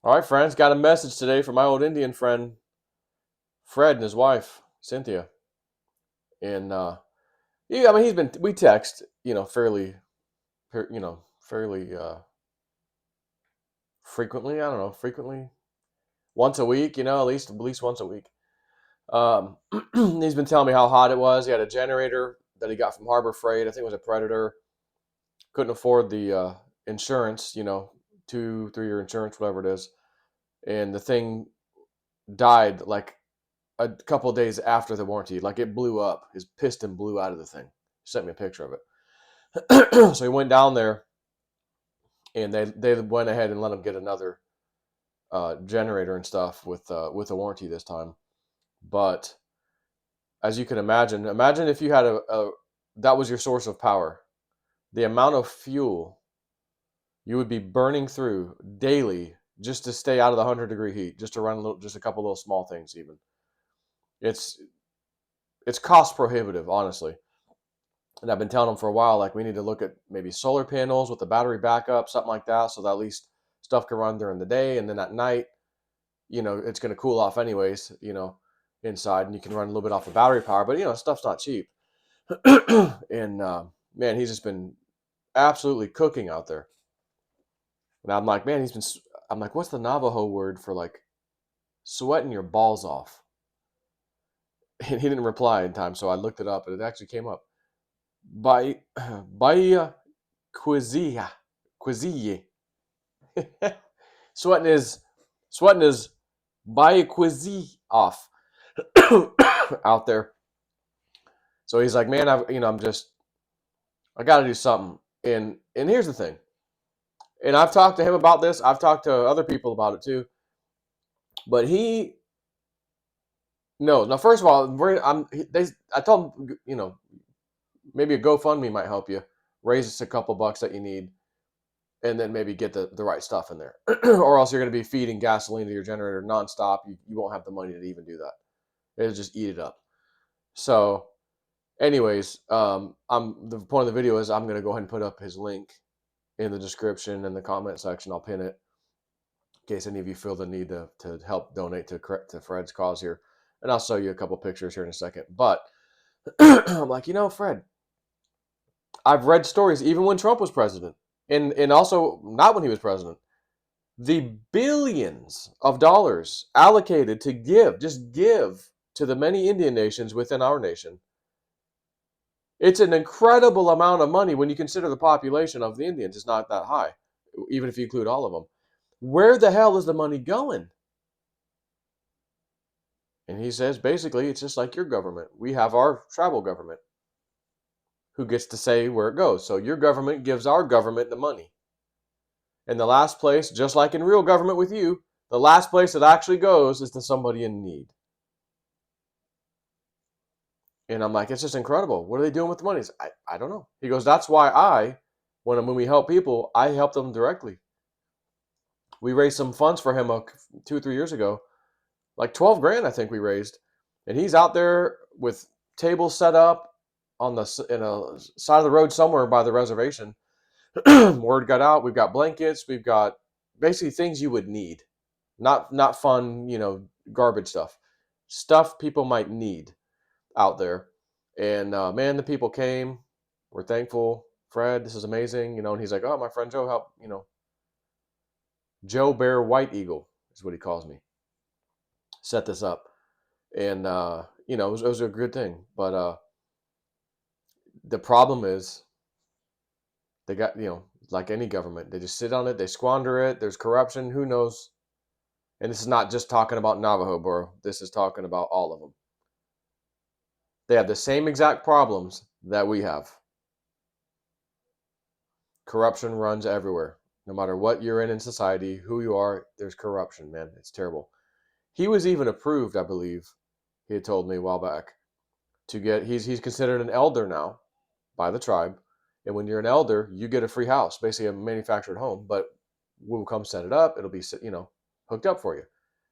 All right, friends, got a message today from my old Indian friend Fred and his wife Cynthia. And yeah, I mean, we text, fairly frequently. I don't know, frequently once a week. At least once a week. Um, he's been telling me how hot it was. He had a generator that he got from Harbor Freight. I think it was a Predator. Couldn't afford the insurance. 2, 3 year insurance, whatever it is, and the thing died like a couple of days after the warranty. Like it blew up. His piston blew out of the thing. He sent me a picture of it. So he went down there and they went ahead and let him get another generator and stuff with a warranty this time. But as you can imagine if you had a that was your source of power. The amount of fuel you would be burning through daily just to stay out of the 100-degree heat, just to run just a couple little small things even. It's it's cost prohibitive, honestly. And I've been telling them for a while, like we need to look at maybe solar panels with the battery backup, something like that, so that at least stuff can run during the day, and then at night, it's going to cool off anyways, inside, and you can run a little bit off the battery power. But stuff's not cheap, and man, he's just been absolutely cooking out there. And I'm like, man, I'm like, what's the Navajo word for like sweating your balls off? And he didn't reply in time, so I looked it up, and it actually came up. By by Quizia. Quizille. sweating is sweating is by Quizi off out there. So he's like, man, I got to do something. And here's the thing. And I've talked to him about this. I've talked to other people about it too. But he no. Now, first of all, I told him, maybe a GoFundMe might help you raise us a couple bucks that you need, and then maybe get the right stuff in there. Or else you're going to be feeding gasoline to your generator nonstop. You won't have the money to even do that. It'll just eat it up. So, anyways, the point of the video is I'm going to go ahead and put up his link in the description and the comment section. I'll pin it in case any of you feel the need to help donate to Fred's cause here. And I'll show you a couple pictures here in a second. But I'm like, Fred, I've read stories even when Trump was president, and also not when he was president. The billions of dollars allocated to give to the many Indian nations within our nation. It's an incredible amount of money when you consider the population of the Indians. It's not that high, even if you include all of them. Where the hell is the money going? And he says, basically, it's just like your government. We have our tribal government who gets to say where it goes. So your government gives our government the money. And the last place, just like in real government with you, the last place it actually goes is to somebody in need. And I'm like, it's just incredible. What are they doing with the money? I don't know. He goes, that's why when we help people, I help them directly. We raised some funds for him 2 or 3 years ago, like 12 grand, I think we raised. And he's out there with tables set up in a side of the road somewhere by the reservation. Word got out. We've got blankets. We've got basically things you would need, not fun, garbage stuff people might need out there. And man, the people came. We're thankful. Fred, this is amazing. And he's like, oh, my friend Joe helped. Joe Bear White Eagle is what he calls me. Set this up, and it was a good thing. But the problem is they got like any government, they just sit on it, they squander it. There's corruption. Who knows? And this is not just talking about Navajo, bro. This is talking about all of them. They have the same exact problems that we have. Corruption runs everywhere. No matter what you're in society, who you are, there's corruption, man. It's terrible. He was even approved, I believe, he had told me a while back, to get, he's considered an elder now by the tribe. And when you're an elder, you get a free house, basically a manufactured home, but we'll come set it up. It'll be, hooked up for you.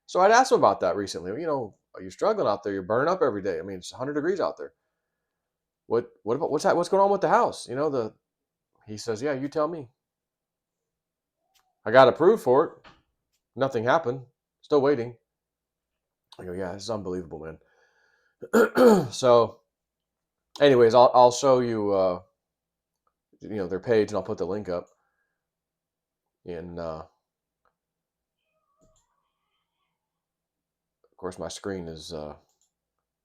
So I'd asked him about that recently. Are you struggling out there? You're burning up every day. I mean, it's 100 degrees out there. What about what's going on with the house? He says, yeah, you tell me. I got approved for it. Nothing happened. Still waiting. I go, yeah, this is unbelievable, man. So, anyways, I'll show you, their page, and I'll put the link up. And of course, my screen is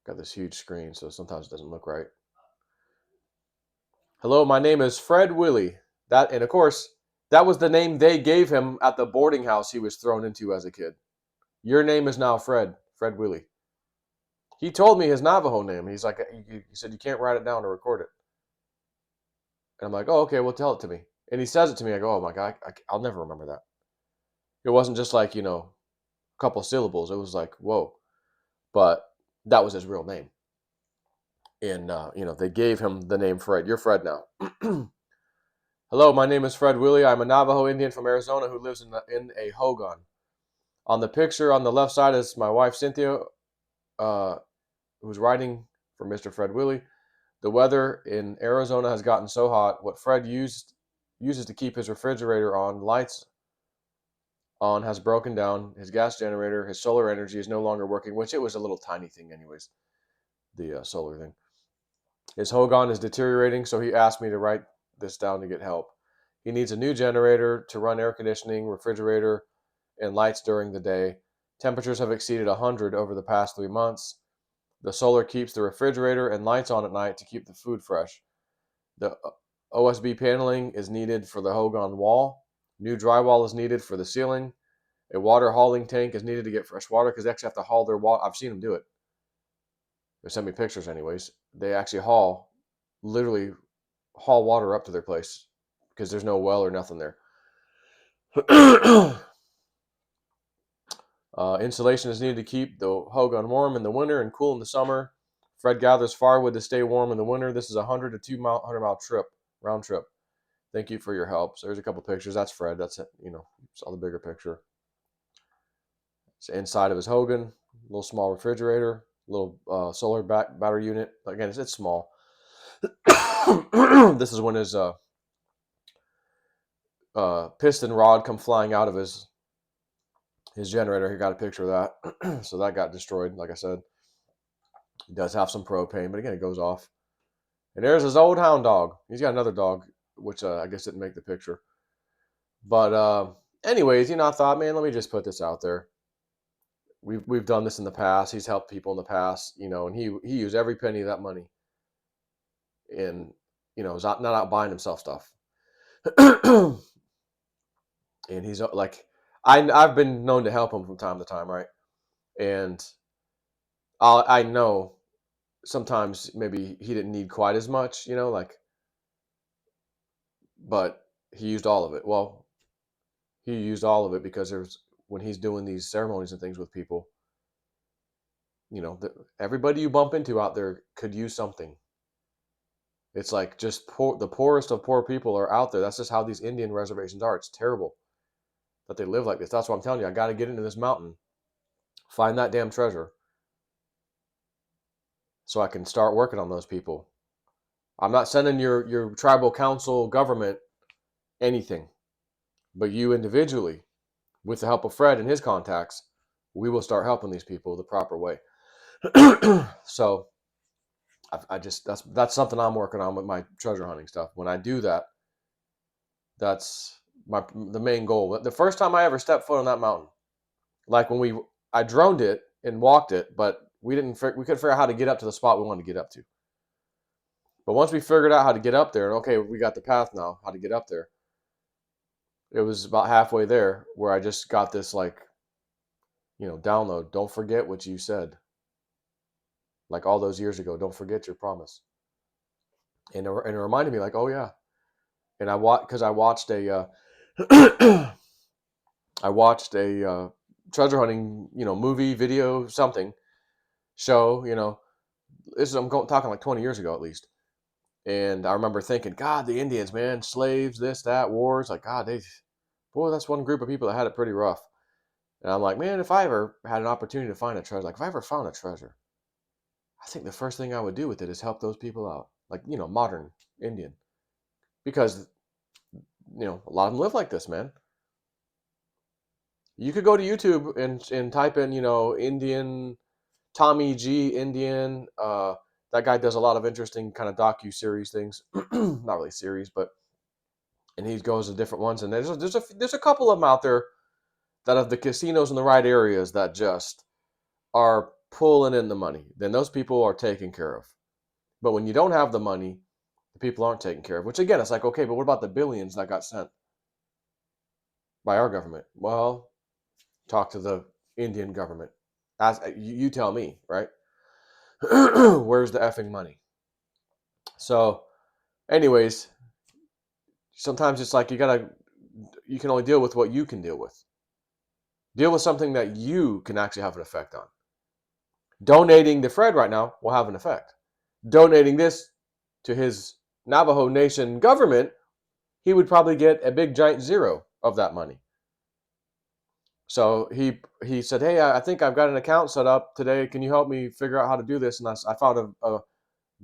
got this huge screen, so sometimes it doesn't look right. Hello, my name is Fred Willie. And of course, that was the name they gave him at the boarding house he was thrown into as a kid. Your name is now Fred Willie. He told me his Navajo name. He's like, he said, you can't write it down or record it. And I'm like, oh, okay, well, tell it to me. And he says it to me. I go, oh my God, I'll never remember that. It wasn't just like, a couple syllables. It was like, whoa. But that was his real name. And, they gave him the name Fred. You're Fred now. Hello, my name is Fred Willie. I'm a Navajo Indian from Arizona who lives in a hogan. On the picture on the left side is my wife, Cynthia, who's writing for Mr. Fred Willie. The weather in Arizona has gotten so hot. What Fred uses to keep his refrigerator on, lights on, has broken down. His gas generator, his solar energy is no longer working, which it was a little tiny thing anyways, the solar thing. His hogan is deteriorating, so he asked me to write this down to get help. He needs a new generator to run air conditioning, refrigerator, and lights during the day. Temperatures have exceeded 100 over the past 3 months. The solar keeps the refrigerator and lights on at night to keep the food fresh. The OSB paneling is needed for the hogan wall. New drywall is needed for the ceiling. A water hauling tank is needed to get fresh water because they actually have to haul their water. I've seen them do it. They sent me pictures anyways. They actually literally haul water up to their place because there's no well or nothing there. Insulation is needed to keep the hogan warm in the winter and cool in the summer. Fred gathers firewood to stay warm in the winter. This is a 100 trip, round trip. Thank you for your help. So there's a couple pictures. That's Fred. That's it. Saw the bigger picture. It's inside of his hogan, little small refrigerator, little solar battery unit. Again, it's small. This is when his piston rod come flying out of his generator. He got a picture of that. So that got destroyed, like I said. He does have some propane, but again, it goes off. And there's his old hound dog. He's got another dog, which I guess didn't make the picture. But anyways, I thought, man, let me just put this out there. We've done this in the past. He's helped people in the past, and he used every penny of that money, and is not out buying himself stuff. And he's like, I've been known to help him from time to time, right? And I know sometimes maybe he didn't need quite as much, but he used all of it. Well, he used all of it because when he's doing these ceremonies and things with people, everybody you bump into out there could use something. It's like just the poorest of poor people are out there. That's just how these Indian reservations are. It's terrible that they live like this. That's why I'm telling you, I got to get into this mountain, find that damn treasure, so I can start working on those people. I'm not sending your tribal council government anything, but you individually, with the help of Fred and his contacts, we will start helping these people the proper way. So I just that's something I'm working on with my treasure hunting stuff. When I do that, that's the main goal. The first time I ever stepped foot on that mountain, like when I droned it and walked it, but we couldn't figure out how to get up to the spot we wanted to get up to. But once we figured out how to get up there, and okay, we got the path now, how to get up there, it was about halfway there where I just got this download. Don't forget what you said. Like all those years ago, don't forget your promise. And it reminded me, like, oh yeah. And I watched a I watched a treasure hunting, movie, video, something show. I'm talking like 20 years ago at least. And I remember thinking, God, the Indians, man, slaves, this, that, wars, like God, that's one group of people that had it pretty rough. And I'm like, man, if I ever had an opportunity to find a treasure, like if I ever found a treasure, I think the first thing I would do with it is help those people out, like modern Indian, because a lot of them live like this, man. You could go to YouTube and type in, Indian Tommy G Indian. That guy does a lot of interesting kind of docu-series things. Not really series, but and he goes to different ones. And there's a couple of them out there that have the casinos in the right areas that just are pulling in the money. Then those people are taken care of. But when you don't have the money, the people aren't taken care of. Which again, it's like, okay, but what about the billions that got sent by our government? Well, talk to the Indian government. As you tell me, right? Where's the effing money? So, anyways, sometimes it's like you can only deal with what you can deal with. Deal with something that you can actually have an effect on. Donating to Fred right now will have an effect. Donating this to his Navajo Nation government, he would probably get a big giant zero of that money. So he said, hey, I think I've got an account set up today. Can you help me figure out how to do this? And I found a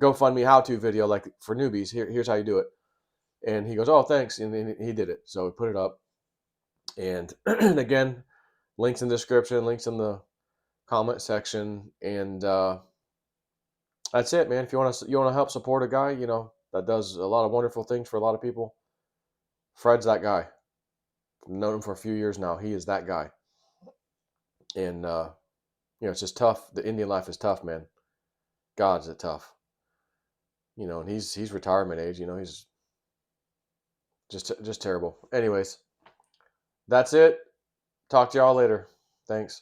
GoFundMe how-to video like for newbies. Here's how you do it. And he goes, oh, thanks. And he did it. So we put it up. And, and again, links in the description, links in the comment section. And that's it, man. If you want to help support a guy, that does a lot of wonderful things for a lot of people, Fred's that guy. I've known him for a few years now. He is that guy. And, it's just tough. The Indian life is tough, man. God's it tough. And he's retirement age. He's just terrible. Anyways, that's it. Talk to y'all later. Thanks.